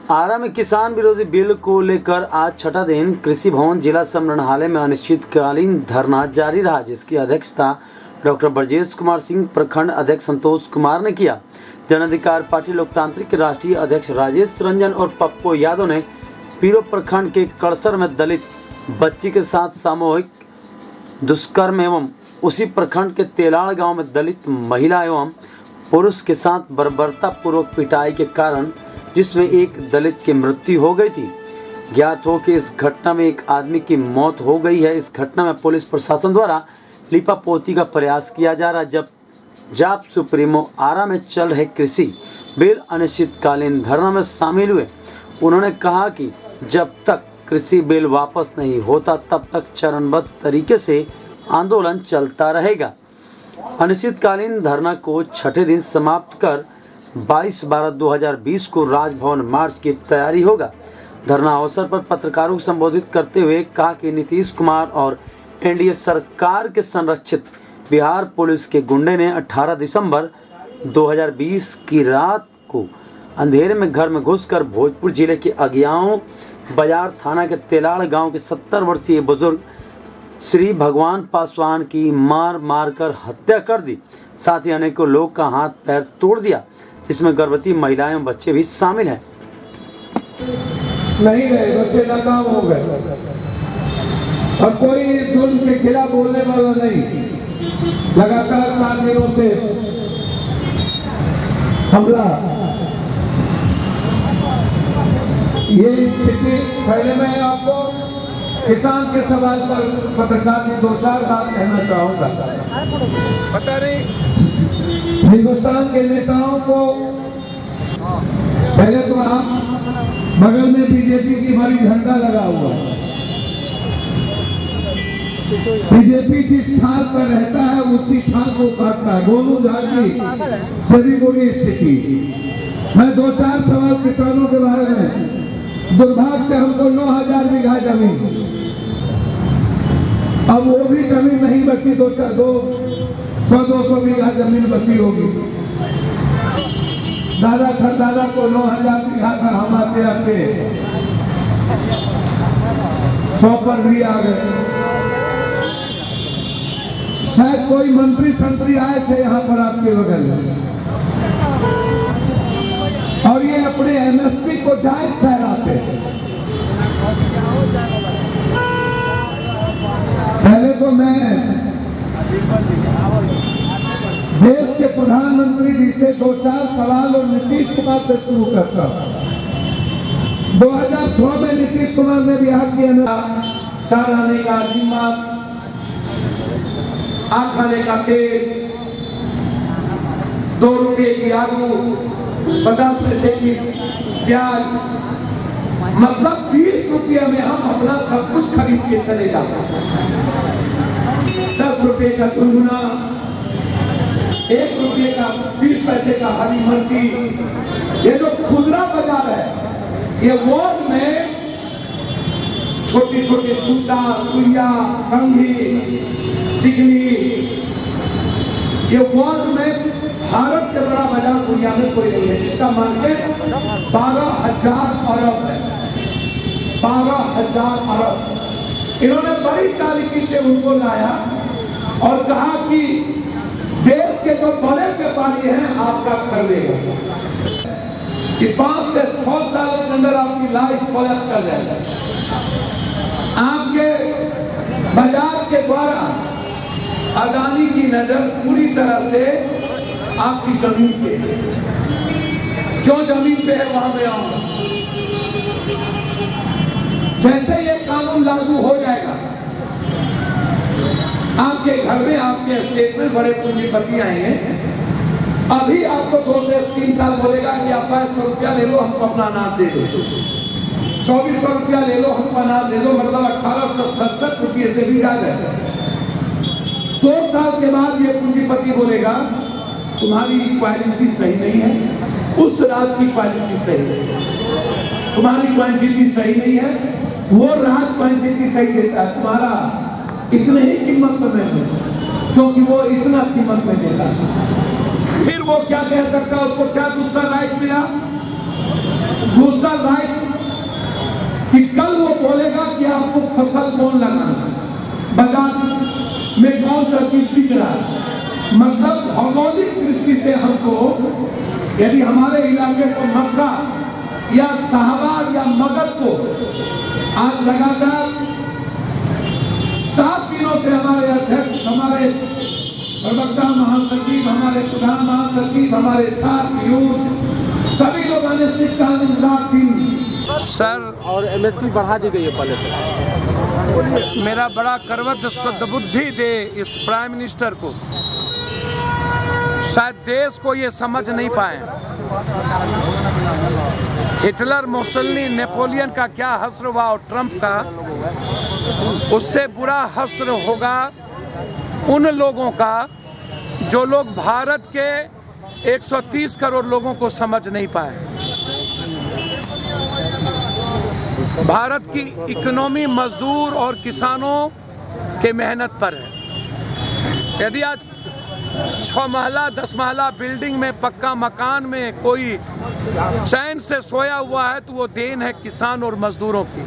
आरा में किसान विरोधी बिल को लेकर आज छठा दिन कृषि भवन जिला संग्रहालय में अनिश्चितकालीन धरना जारी रहा, जिसकी अध्यक्षता डॉक्टर ब्रजेश कुमार सिंह, प्रखंड अध्यक्ष संतोष कुमार ने किया। जन अधिकार पार्टी लोकतांत्रिक के राष्ट्रीय अध्यक्ष राजेश रंजन और पप्पू यादव ने पीरो प्रखंड के कड़सर में दलित बच्ची के साथ सामूहिक दुष्कर्म एवं उसी प्रखंड के तेलाड़ गांव में दलित महिला एवं पुरुष के साथ बर्बरता पूर्वक पिटाई के कारण जिसमें एक दलित की मृत्यु हो गई थी। ज्ञात हो कि इस घटना में एक आदमी की मौत हो गई है। इस घटना में पुलिस प्रशासन द्वारा लिपापोती का प्रयास किया जा रहा है। जब जाप सुप्रीमो आरा में चल रहे कृषि बिल अनिश्चितकालीन धरना में शामिल हुए। उन्होंने कहा कि जब तक कृषि बिल वापस नहीं होता तब तक चरणबद्ध तरीके से आंदोलन चलता रहेगा। अनिश्चितकालीन धरना को छठे दिन समाप्त कर 22/12/2020 को राजभवन मार्च की तैयारी होगा। धरना अवसर पर पत्रकारों को संबोधित करते हुए कहा कि नीतीश कुमार और एनडीए सरकार के संरक्षित बिहार पुलिस के गुंडे ने 18 दिसंबर 2020 की रात को अंधेरे में घर में घुसकर भोजपुर जिले के अगियाओं बाजार थाना के तेलाड़ गांव के 70 वर्षीय बुजुर्ग श्री भगवान पासवान की मार कर हत्या कर दी। साथ ही अनेकों लोग का हाथ पैर तोड़ दिया, जिसमें गर्भवती महिलाएं और बच्चे भी शामिल हैं। नहीं गए बच्चे नाकाम हो गए और कोई इस जुल्म के खिलाफ बोलने वाला नहीं। लगातार 7 दिनों से हमला, ये स्थिति। पहले मैं आपको किसान के सवाल पर पत्रकार की 2-4 बात कहना चाहूंगा। पता नहीं हिंदुस्तान के नेताओं को, पहले तो आप बगल में बीजेपी की बड़ी झंडा लगा हुआ है। बीजेपी जिस स्थान पर रहता है उसी स्थान को काटता है। गोलू झाड़ी सभी बुरी स्थिति। मैं 2-4 सवाल किसानों के बारे में। दुर्भाग्य से हमको 9000 बीघा जमीन, अब वो भी जमीन नहीं बची। 200-200 बीघा जमीन बची होगी। दादा सरदादा को 9000 बीघा था, हम आते आते 100 पर भी आ गए। शायद कोई मंत्री संतरी आए थे यहाँ पर आपके बगल में और ये अपने एमएसपी को जायज ठहराते। पहले तो मैं देश के प्रधानमंत्री जी से 2-4 सवाल और नीतीश कुमार से शुरू करता हूं। 2006 में नीतीश कुमार ने बिहार के अंदर 4 आने का कीमत, 8 आने का तेल, 2 रुपये की आलू, 50 पैसे की प्याज, मतलब 20 रुपये में हम अपना सब कुछ खरीद के चले जाते हैं। 10 रुपये का झुंझुना, 1 रुपये का 20 पैसे का हरी मिर्ची। ये जो खुदरा बाजार है, ये वॉर्ड में छोटी छोटी सूता, सुइया, कंघी, टिकली, ये वॉर्ड में भारत से बड़ा बाजार दुनिया में कोई नहीं है, जिसका मार्केट 12,000 अरब है। 12,000 अरब। इन्होंने बड़ी चालाकी से उनको लाया और कहा कि देश के जो बड़े व्यापारी हैं आपका कर लेगा कि 5 से 6 साल के अंदर आपकी लाइफ कोलैप्स कर जाएगा। आपके बाजार के द्वारा अदानी की नजर पूरी तरह से आपकी जमीन पे है। जो जमीन पे है वहां पे आऊंगा। जैसे ये कानून लागू हो जाएगा, आपके घर में, आपके स्टेट में बड़े पूंजीपति आएंगे। अभी आपको 2 से 3 साल बोलेगा कि आप 2200 रुपया ले लो, हमको अपना अनाज दे दो। 2400 रुपया ले लो, हमको अनाज दे दो, मतलब 1867 रुपये से भी ज्यादा है। 2 साल के बाद ये पूंजीपति बोलेगा तुम्हारी क्वालिटी सही नहीं है, उस राज की क्वालिटी सही है, तुम्हारी क्वांटिटी सही नहीं है, वो राज क्वांटिटी सही देता है, तुम्हारा इतने ही कीमत में नहीं, क्योंकि वो इतना कीमत में देता है। फिर वो क्या कह सकता है, उसको क्या दूसरा राइट मिला? दूसरा उसका राइट कि कल वो बोलेगा कि आपको फसल कौन लगाना, बाजार में कौन सा चीज बिक रहा है। मतलब भौगोलिक दृष्टि से हमको यदि हमारे इलाके को मक्का या शाहबाद या मगध को आज लगातार 7 दिनों से हमारे अध्यक्ष, हमारे प्रवक्ता महासचिव, हमारे प्रधान महासचिव, हमारे साथ यूथ सभी लोगों ने शीतकालीन रात दिन सर और एमएसपी बढ़ा दी गई है पहले से। मेरा बड़ा करवत शुद्ध बुद्धि दे इस प्राइम मिनिस्टर को। शायद देश को ये समझ नहीं पाए हिटलर, मुसोलिनी, नेपोलियन का क्या हश्र हुआ और ट्रंप का उससे बुरा हश्र होगा उन लोगों का जो लोग भारत के 130 करोड़ लोगों को समझ नहीं पाए। भारत की इकोनॉमी मजदूर और किसानों के मेहनत पर है। यदि आज 6 महला 10 महला बिल्डिंग में, पक्का मकान में कोई चैन से सोया हुआ है तो वो देन है किसान और मजदूरों की।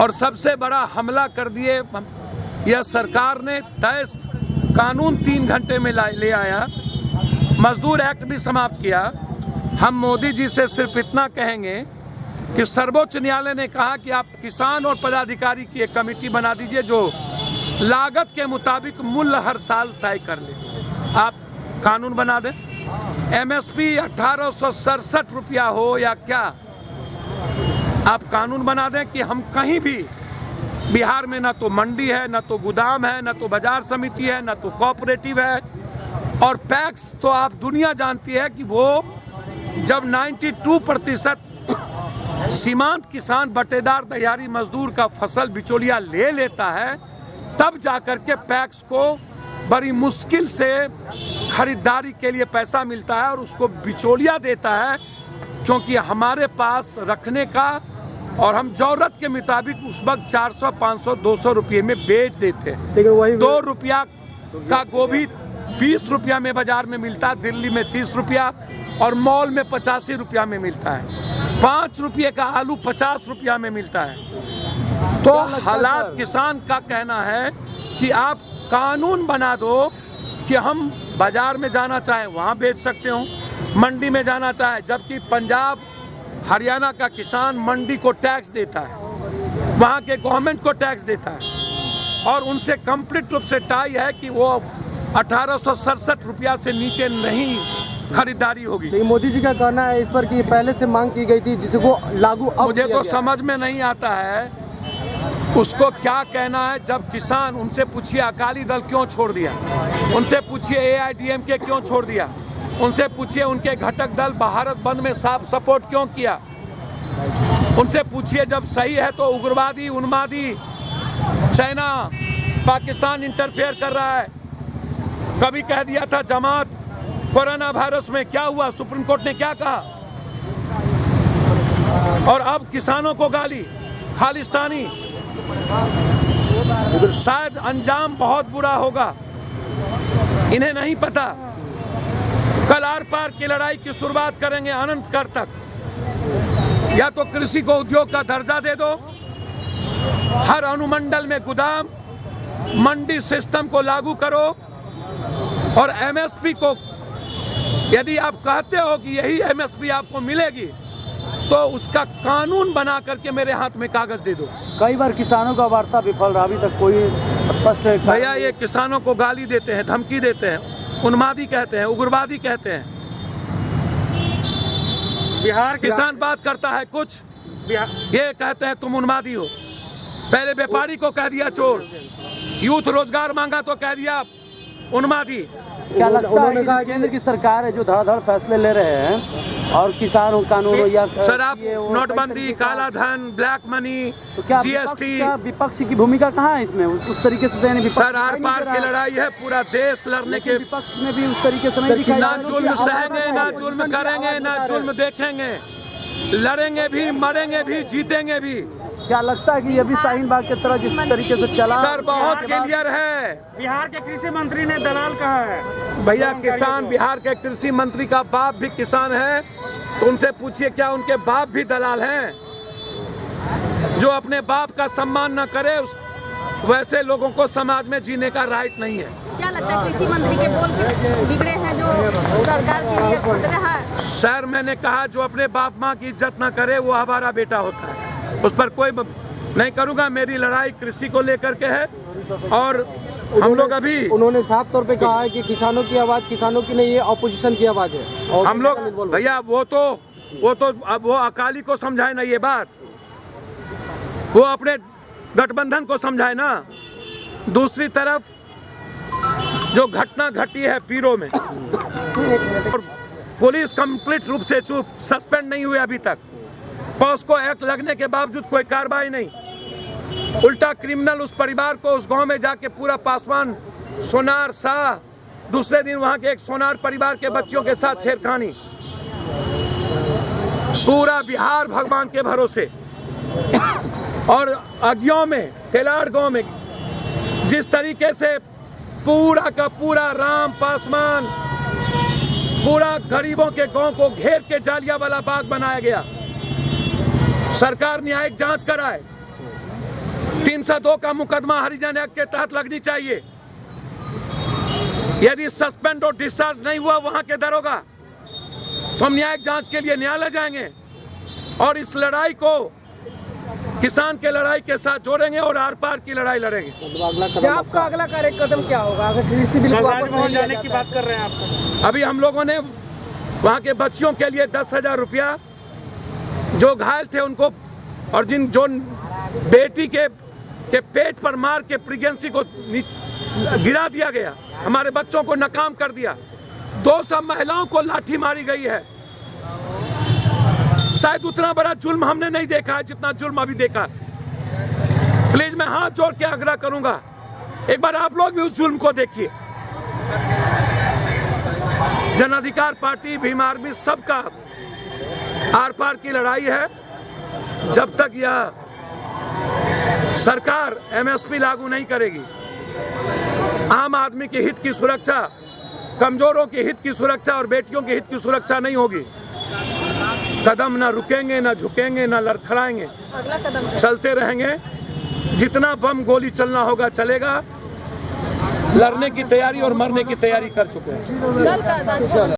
और सबसे बड़ा हमला कर दिए यह सरकार ने। तय कानून 3 घंटे में ले आया, मजदूर एक्ट भी समाप्त किया। हम मोदी जी से सिर्फ इतना कहेंगे कि सर्वोच्च न्यायालय ने कहा कि आप किसान और पदाधिकारी की एक कमेटी बना दीजिए जो लागत के मुताबिक मूल्य हर साल तय कर ले। आप कानून बना दें, एमएसपी 1867 रुपया हो या क्या, आप कानून बना दें कि हम कहीं भी बिहार में ना तो मंडी है, ना तो गोदाम है, ना तो बाजार समिति है, ना तो कोऑपरेटिव है। और पैक्स तो आप दुनिया जानती है कि वो जब 92% सीमांत किसान, बटेदार, दहाड़ी मजदूर का फसल बिचौलिया ले लेता है तब जाकर के पैक्स को बड़ी मुश्किल से खरीदारी के लिए पैसा मिलता है और उसको बिचौलिया देता है, क्योंकि हमारे पास रखने का और हम जरूरत के मुताबिक उस वक्त 400, 500, 200 रुपये में बेच देते हैं। 2 रुपया का गोभी 20 रुपया में बाजार में मिलता है, दिल्ली में 30 रुपया और मॉल में 85 रुपया में मिलता है। 5 रुपये का आलू 50 रुपया में मिलता है। तो हालात किसान का कहना है कि आप कानून बना दो कि हम बाजार में जाना चाहें वहाँ बेच सकते हो, मंडी में जाना चाहे, जबकि पंजाब हरियाणा का किसान मंडी को टैक्स देता है, वहाँ के गवर्नमेंट को टैक्स देता है और उनसे कंप्लीट रूप से टाई है कि वो 1867 रुपया से नीचे नहीं खरीदारी होगी। लेकिन मोदी जी का कहना है इस पर कि पहले से मांग की गई थी जिसको लागू अब मुझे तो समझ में नहीं आता है उसको क्या कहना है। जब किसान, उनसे पूछिए अकाली दल क्यों छोड़ दिया, उनसे पूछिए AIDMK क्यों छोड़ दिया, उनसे पूछिए उनके घटक दल भारत बंद में साफ सपोर्ट क्यों किया, उनसे पूछिए जब सही है तो उग्रवादी, उन्मादी, चाइना, पाकिस्तान इंटरफेयर कर रहा है। कभी कह दिया था जमात, कोरोना वायरस में क्या हुआ, सुप्रीम कोर्ट ने क्या कहा, और अब किसानों को गाली, खालिस्तानी। शायद अंजाम बहुत बुरा होगा, इन्हें नहीं पता। कल आर पार की लड़ाई की शुरुआत करेंगे अनंत कर तक। या तो कृषि को उद्योग का दर्जा दे दो, हर अनुमंडल में गोदाम, मंडी सिस्टम को लागू करो और एमएसपी को, यदि आप कहते हो कि यही एमएसपी आपको मिलेगी तो उसका कानून बना करके मेरे हाथ में कागज दे दो। कई बार किसानों का वार्ता विफल रहा, अभी तक कोई स्पष्ट भैया ये किसानों को गाली देते हैं, धमकी देते हैं, उन्मादी कहते हैं, उग्रवादी कहते हैं। बिहार किसान बात करता है कुछ, ये कहते हैं तुम उन्मादी हो। पहले व्यापारी को कह दिया चोर, यूथ रोजगार मांगा तो कह दिया उन्मादी। क्या लगता है कि केंद्र की सरकार है जो धड़ाधड़ फैसले ले रहे हैं और किसान कानून या शराब, नोटबंदी, काला धन, ब्लैक मनी, तो क्या GST, विपक्ष की भूमिका कहाँ है इसमें? उस तरीके से सर आर पार की लड़ाई है, पूरा देश लड़ने के। विपक्ष में भी उस तरीके से नहीं दिखाई ना जुल्म सहेंगे, ना जुल्म करेंगे, ना जुल्म देखेंगे, लड़ेंगे भी, मरेंगे भी, जीतेंगे भी। क्या लगता है कि ये भी शाहीन बाग की तरह जिस तरीके से चला? सर बहुत क्लियर है। बिहार के कृषि मंत्री ने दलाल कहा है। भैया किसान, बिहार के कृषि मंत्री का बाप भी किसान है, तो उनसे पूछिए क्या उनके बाप भी दलाल हैं? जो अपने बाप का सम्मान न करे वैसे लोगों को समाज में जीने का राइट नहीं है। क्या लगता है कृषि मंत्री के बोल बिगड़े हैं जो सरकार के लिए खतरा है? सर मैंने कहा जो अपने बाप माँ की इज्जत न करे वो हमारा बेटा होता है, उस पर कोई नहीं करूँगा। मेरी लड़ाई कृषि को लेकर के है और हम लोग अभी उन्होंने साफ तौर पे कहा है कि किसानों की आवाज किसानों की नहीं है, ऑपोजिशन की आवाज है। और हम लोग भैया वो तो अब वो अकाली को समझाए ना ये बात, वो अपने गठबंधन को समझाए ना। दूसरी तरफ जो घटना घटी है पीरो में और पुलिस कंप्लीट रूप से चुप, सस्पेंड नहीं हुए अभी तक। पॉस्को एक्ट लगने के बावजूद कोई कार्रवाई नहीं, उल्टा क्रिमिनल उस परिवार को उस गांव में जाके पूरा पासवान, सोनार, शाह, दूसरे दिन वहां के एक सोनार परिवार के बच्चों के साथ छेड़खानी। पूरा बिहार भगवान के भरोसे और अगियों में, तेलाड़ गांव में जिस तरीके से पूरा का पूरा राम पासवान, पूरा गरीबों के गांव को घेर के जालियावाला बाग बनाया गया। सरकार न्यायिक जांच कराए। 302 का मुकदमा हरिजन एक्ट के तहत लगनी चाहिए। यदि सस्पेंड और डिस्चार्ज नहीं हुआ वहां के दरोगा तो हम न्यायिक जांच के लिए न्यायालय जाएंगे और इस लड़ाई को किसान के लड़ाई के साथ जोड़ेंगे और आर पार की लड़ाई लड़ेंगे। क्या आपका अगला कदम क्या होगा अगर कृषि बिल वापस नहीं जाने की बात कर रहे हैं आप? अभी हम लोगों ने वहाँ के बच्चियों के लिए 10,000 रुपया, जो घायल थे उनको और जो बेटी के पेट पर मार के प्रेगनेंसी को गिरा दिया गया, हमारे बच्चों को नाकाम कर दिया। 200 महिलाओं को लाठी मारी गई है। शायद उतना बड़ा जुल्म हमने नहीं देखा है जितना जुल्म अभी देखा। प्लीज मैं हाथ जोड़ के आग्रह करूंगा, एक बार आप लोग भी उस जुल्म को देखिए। जन अधिकार पार्टी, भीम आर्मी, सबका आर पार की लड़ाई है। जब तक यह सरकार एमएसपी लागू नहीं करेगी, आम आदमी के हित की सुरक्षा, कमजोरों के हित की सुरक्षा और बेटियों के हित की सुरक्षा नहीं होगी, कदम न रुकेंगे, न झुकेंगे, न लड़खड़ाएंगे, अगला कदम चलते रहेंगे। जितना बम गोली चलना होगा चलेगा। लड़ने की तैयारी और मरने की तैयारी कर चुके हैं। जल का